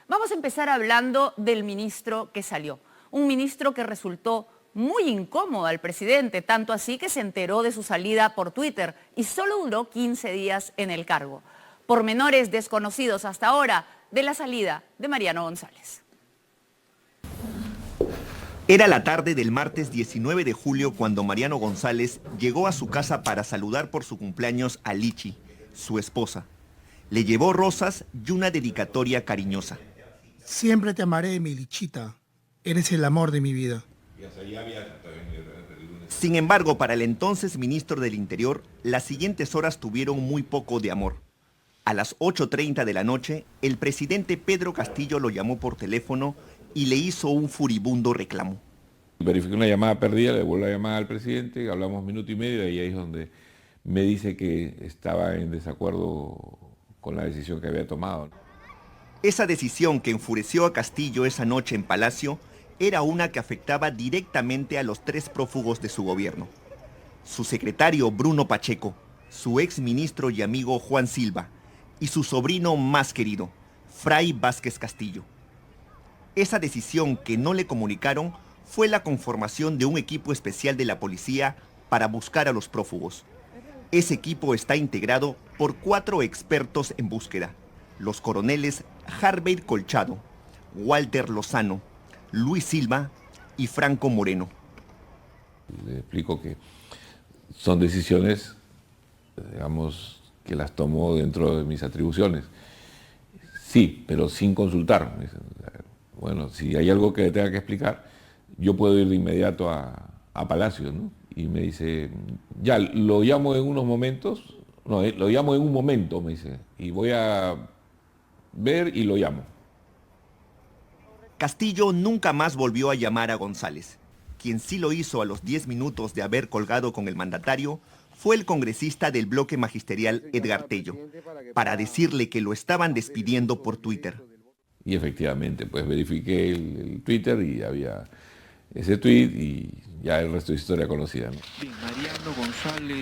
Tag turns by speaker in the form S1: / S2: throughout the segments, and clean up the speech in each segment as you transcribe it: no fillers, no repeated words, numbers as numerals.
S1: Vamos a empezar hablando del ministro que salió. Un ministro que resultó muy incómodo al presidente, tanto así que se enteró de su salida por Twitter y solo duró 15 días en el cargo. Pormenores desconocidos hasta ahora de la salida de Mariano González.
S2: Era la tarde del martes 19 de julio cuando Mariano González llegó a su casa para saludar por su cumpleaños a Lichi, su esposa. Le llevó rosas y una dedicatoria cariñosa.
S3: Siempre te amaré, mi Lichita. Eres el amor de mi vida.
S2: Sin embargo, para el entonces ministro del Interior, las siguientes horas tuvieron muy poco de amor. A las 8:30 de la noche, el presidente Pedro Castillo lo llamó por teléfono y le hizo un furibundo reclamo.
S4: Verifiqué una llamada perdida, le devuelvo la llamada al presidente, hablamos minuto y medio y ahí es donde me dice que estaba en desacuerdo con la decisión que había tomado.
S2: Esa decisión que enfureció a Castillo esa noche en Palacio era una que afectaba directamente a los 3 prófugos de su gobierno. Su secretario Bruno Pacheco, su exministro y amigo Juan Silva y su sobrino más querido, Fray Vázquez Castillo. Esa decisión que no le comunicaron fue la conformación de un equipo especial de la policía para buscar a los prófugos. Ese equipo está integrado por 4 expertos en búsqueda: los coroneles Harvey Colchado, Walter Lozano, Luis Silva y Franco Moreno.
S4: Le explico que son decisiones, digamos, que las tomo dentro de mis atribuciones. Sí, pero sin consultar. Bueno, si hay algo que le tenga que explicar, yo puedo ir de inmediato a Palacio, ¿no? Y me dice, ya, lo llamo en unos momentos, no, lo llamo en un momento, me dice, y voy a ver y lo llamo.
S2: Castillo nunca más volvió a llamar a González. Quien sí lo hizo a los 10 minutos de haber colgado con el mandatario fue el congresista del bloque magisterial Edgar Tello, para decirle que lo estaban despidiendo por Twitter.
S4: Y efectivamente, pues verifiqué el Twitter y había ese tweet y ya el resto de historia conocida, ¿no?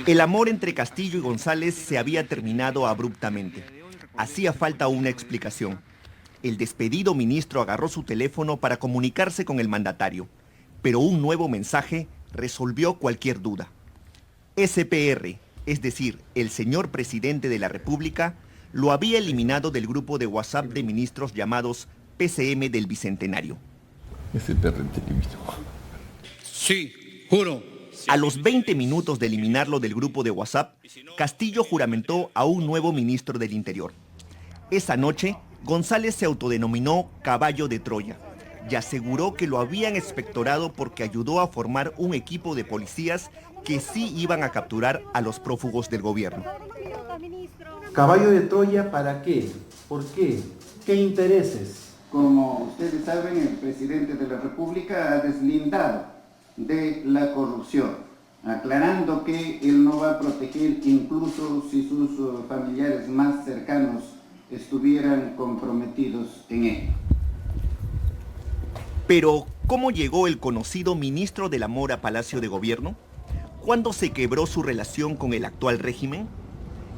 S2: El amor entre Castillo y González se había terminado abruptamente. Hacía falta una explicación. El despedido ministro agarró su teléfono para comunicarse con el mandatario, pero un nuevo mensaje resolvió cualquier duda. SPR, es decir, el señor presidente de la República, lo había eliminado del grupo de WhatsApp de ministros llamados PCM del Bicentenario.
S4: SPR te eliminó.
S5: Sí, juro.
S2: A los 20 minutos de eliminarlo del grupo de WhatsApp, Castillo juramentó a un nuevo ministro del Interior. Esa noche, González se autodenominó Caballo de Troya y aseguró que lo habían expectorado porque ayudó a formar un equipo de policías que sí iban a capturar a los prófugos del gobierno.
S6: ¿Caballo de Troya para qué? ¿Por qué? ¿Qué intereses?
S7: Como ustedes saben, el presidente de la República ha deslindado de la corrupción, aclarando que él no va a proteger incluso si sus familiares más cercanos estuvieran comprometidos en él.
S2: Pero, ¿cómo llegó el conocido ministro del Amor a Palacio de Gobierno? ¿Cuándo se quebró su relación con el actual régimen?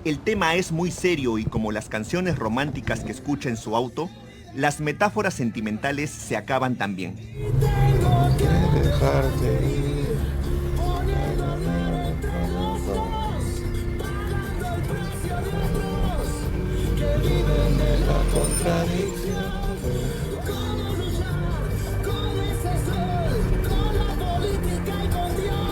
S2: El tema es muy serio y como las canciones románticas que escucha en su auto, las metáforas sentimentales se acaban también.
S8: Tengo que dejarte ir. Que viven de la contradicción. Cómo luchar con ese sol, con la política y con Dios.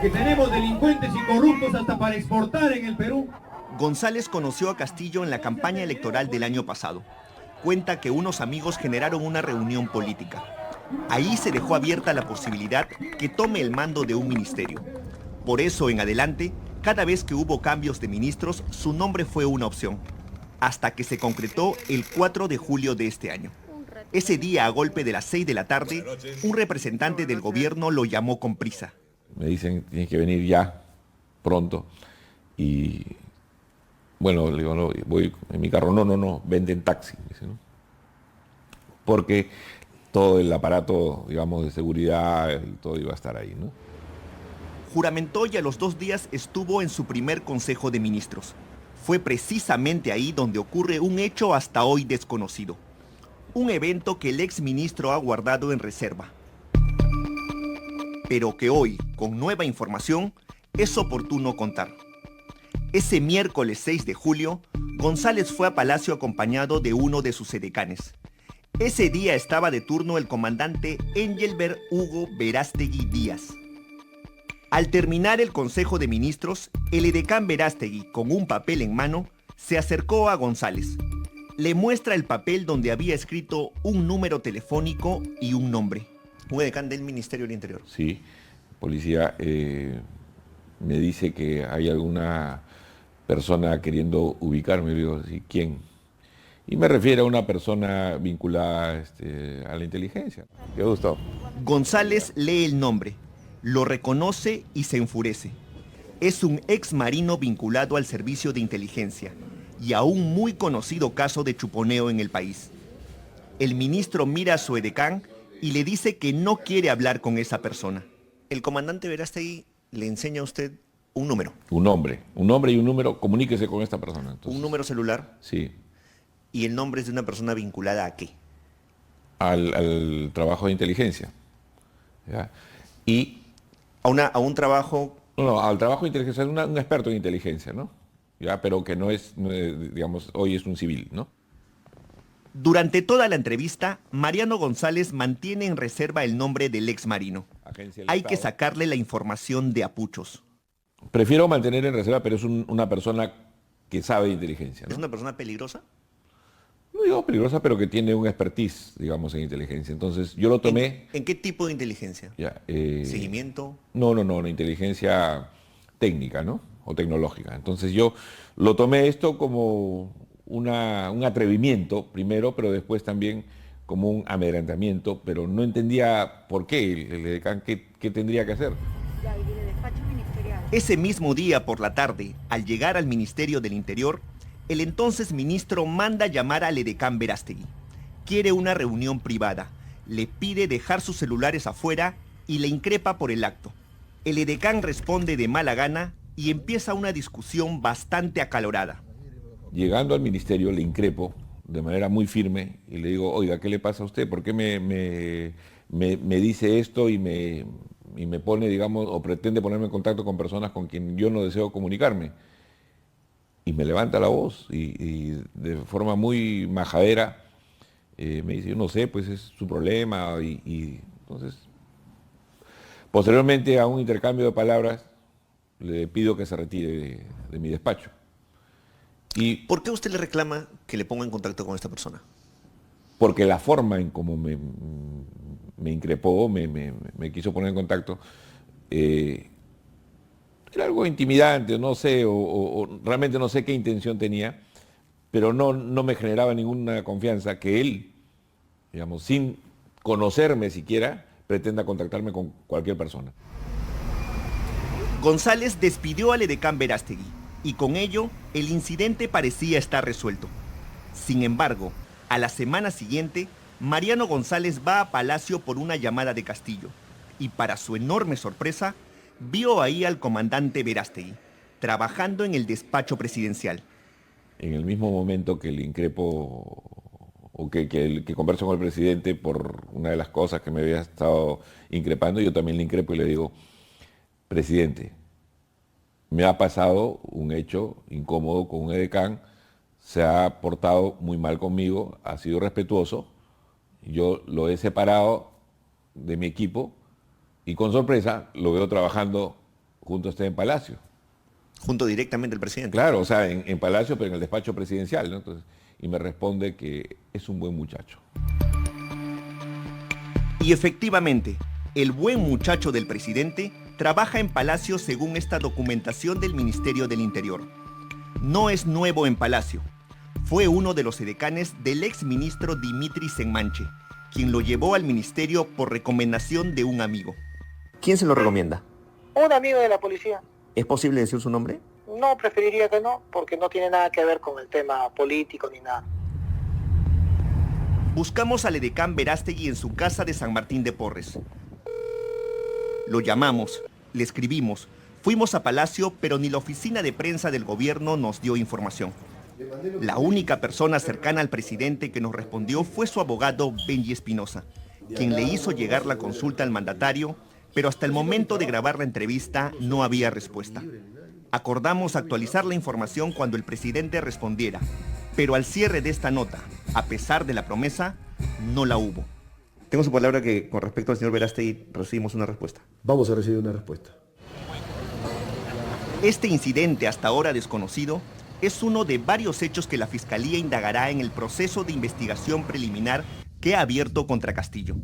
S9: Que tenemos delincuentes y corruptos hasta para exportar en el Perú.
S2: González conoció a Castillo en la campaña electoral del año pasado. Cuenta que unos amigos generaron una reunión política. Ahí se dejó abierta la posibilidad que tome el mando de un ministerio. Por eso, en adelante, cada vez que hubo cambios de ministros, su nombre fue una opción. Hasta que se concretó el 4 de julio de este año. Ese día, a golpe de las 6 de la tarde, un representante del gobierno lo llamó con prisa.
S4: Me dicen, tienes que venir ya, pronto. Y bueno, le digo, no, voy en mi carro. No, vente en taxi. Dice, ¿no? Porque todo el aparato, digamos, de seguridad, todo iba a estar ahí, ¿no?
S2: Juramentó y a los 2 días estuvo en su primer Consejo de Ministros. Fue precisamente ahí donde ocurre un hecho hasta hoy desconocido. Un evento que el exministro ha guardado en reserva. Pero que hoy, con nueva información, es oportuno contar. Ese miércoles 6 de julio, González fue a Palacio acompañado de uno de sus edecanes. Ese día estaba de turno el comandante Engelbert Hugo Verástegui Díaz. Al terminar el Consejo de Ministros, el edecán Verástegui, con un papel en mano, se acercó a González. Le muestra el papel donde había escrito un número telefónico y un nombre. Un edecán del Ministerio del Interior.
S4: Sí, policía me dice que hay alguna persona queriendo ubicarme. Le digo, ¿sí? ¿Quién? Y me refiere a una persona vinculada a la inteligencia. ¿Qué gustó?
S2: González lee el nombre, lo reconoce y se enfurece. Es un ex marino vinculado al servicio de inteligencia y a un muy conocido caso de chuponeo en el país. El ministro mira a su edecán y le dice que no quiere hablar con esa persona. El comandante Verástegui le enseña a usted un número.
S4: Un nombre y un número, comuníquese con esta persona. Entonces,
S2: ¿un número celular?
S4: Sí.
S2: ¿Y el nombre es de una persona vinculada a qué?
S4: Al trabajo de inteligencia. ¿Ya? Y
S2: a un trabajo...
S4: No, al trabajo de inteligencia, es un experto en inteligencia, ¿no? Ya, pero que no es, digamos, hoy es un civil, ¿no?
S2: Durante toda la entrevista, Mariano González mantiene en reserva el nombre del ex marino. Hay que sacarle la información de apuchos.
S4: Prefiero mantener en reserva, pero es una persona que sabe de inteligencia, ¿no?
S2: ¿Es una persona peligrosa?
S4: No digo peligrosa, pero que tiene un expertise, digamos, en inteligencia. Entonces, yo lo tomé...
S2: ¿En qué tipo de inteligencia?
S4: Ya,
S2: ¿Seguimiento?
S4: No, una inteligencia técnica, ¿no? O tecnológica. Entonces, yo lo tomé esto como un atrevimiento, primero, pero después también como un amedrentamiento, pero no entendía por qué el edecán, qué tendría que hacer.
S2: Ese mismo día por la tarde, al llegar al Ministerio del Interior, el entonces ministro manda llamar al edecán Verástegui. Quiere una reunión privada, le pide dejar sus celulares afuera y le increpa por el acto. El edecán responde de mala gana y empieza una discusión bastante acalorada.
S4: Llegando al ministerio le increpo de manera muy firme y le digo, oiga, ¿qué le pasa a usted? ¿Por qué me dice esto y me pone, digamos, o pretende ponerme en contacto con personas con quien yo no deseo comunicarme? Y me levanta la voz y de forma muy majadera me dice, yo no sé, pues es su problema. Y entonces, posteriormente a un intercambio de palabras, le pido que se retire de mi despacho. Y
S2: ¿por qué usted le reclama que le ponga en contacto con esta persona?
S4: Porque la forma en cómo me increpó, me quiso poner en contacto, era algo intimidante, no sé, o realmente no sé qué intención tenía, pero no me generaba ninguna confianza que él, digamos, sin conocerme siquiera, pretenda contactarme con cualquier persona.
S2: González despidió al edecán Verástegui y con ello el incidente parecía estar resuelto. Sin embargo, a la semana siguiente, Mariano González va a Palacio por una llamada de Castillo y para su enorme sorpresa, vio ahí al comandante Verástegui, trabajando en el despacho presidencial.
S4: En el mismo momento que le increpo, o que converso con el presidente por una de las cosas que me había estado increpando, yo también le increpo y le digo, presidente, me ha pasado un hecho incómodo con un edecán, se ha portado muy mal conmigo, ha sido respetuoso, yo lo he separado de mi equipo, y con sorpresa lo veo trabajando junto a usted en Palacio.
S2: ¿Junto directamente al presidente?
S4: Claro, o sea, en Palacio, pero en el despacho presidencial, ¿no? Entonces, y me responde que es un buen muchacho.
S2: Y efectivamente, el buen muchacho del presidente trabaja en Palacio según esta documentación del Ministerio del Interior. No es nuevo en Palacio. Fue uno de los edecanes del exministro Dimitri Senmanche, quien lo llevó al ministerio por recomendación de un amigo. ¿Quién se lo recomienda?
S10: Un amigo de la policía.
S2: ¿Es posible decir su nombre?
S10: No, preferiría que no, porque no tiene nada que ver con el tema político ni nada.
S2: Buscamos al edecán Verástegui en su casa de San Martín de Porres. Lo llamamos Le escribimos, fuimos a Palacio, pero ni la oficina de prensa del gobierno nos dio información. La única persona cercana al presidente que nos respondió fue su abogado Benji Espinosa, quien le hizo llegar la consulta al mandatario, pero hasta el momento de grabar la entrevista no había respuesta. Acordamos actualizar la información cuando el presidente respondiera, pero al cierre de esta nota, a pesar de la promesa, no la hubo. Tengo su palabra que con respecto al señor Verástegui recibimos una respuesta.
S11: Vamos a recibir una respuesta.
S2: Este incidente, hasta ahora desconocido, es uno de varios hechos que la Fiscalía indagará en el proceso de investigación preliminar que ha abierto contra Castillo.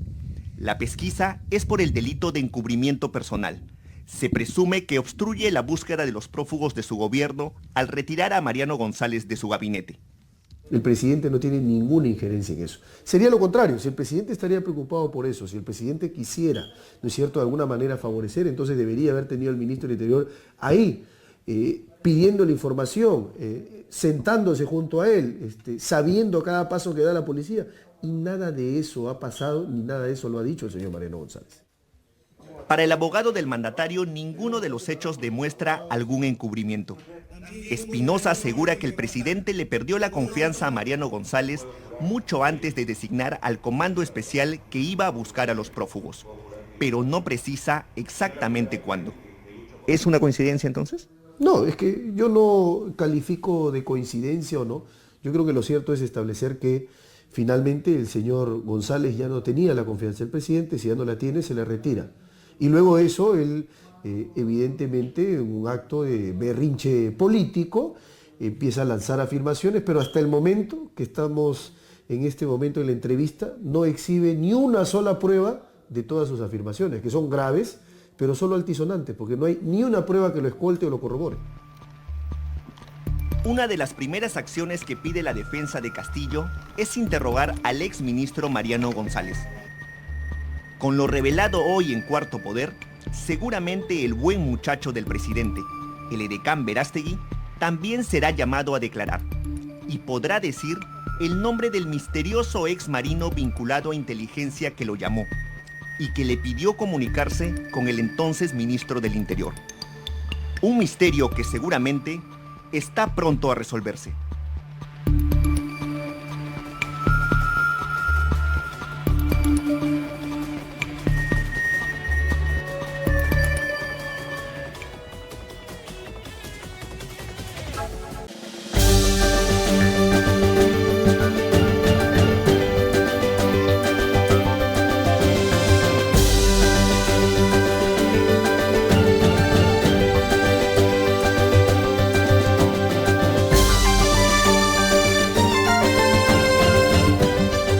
S2: La pesquisa es por el delito de encubrimiento personal. Se presume que obstruye la búsqueda de los prófugos de su gobierno al retirar a Mariano González de su gabinete.
S11: El presidente no tiene ninguna injerencia en eso. Sería lo contrario, si el presidente estaría preocupado por eso, si el presidente quisiera, ¿no es cierto?, de alguna manera favorecer, entonces debería haber tenido al ministro del Interior ahí, pidiendo la información, sentándose junto a él, sabiendo cada paso que da la policía. Y nada de eso ha pasado, ni nada de eso lo ha dicho el señor Mariano González.
S2: Para el abogado del mandatario, ninguno de los hechos demuestra algún encubrimiento. Espinosa asegura que el presidente le perdió la confianza a Mariano González mucho antes de designar al comando especial que iba a buscar a los prófugos, pero no precisa exactamente cuándo. ¿Es una coincidencia entonces?
S11: No, es que yo no califico de coincidencia o no. Yo creo que lo cierto es establecer que finalmente el señor González ya no tenía la confianza del presidente, si ya no la tiene, se le retira. Y luego eso, él, evidentemente, en un acto de berrinche político, empieza a lanzar afirmaciones, pero hasta el momento que estamos en este momento en la entrevista, no exhibe ni una sola prueba de todas sus afirmaciones, que son graves, pero solo altisonantes, porque no hay ni una prueba que lo escolte o lo corrobore.
S2: Una de las primeras acciones que pide la defensa de Castillo es interrogar al exministro Mariano González. Con lo revelado hoy en Cuarto Poder, seguramente el buen muchacho del presidente, el edecán Verástegui, también será llamado a declarar y podrá decir el nombre del misterioso ex marino vinculado a inteligencia que lo llamó y que le pidió comunicarse con el entonces ministro del Interior. Un misterio que seguramente está pronto a resolverse.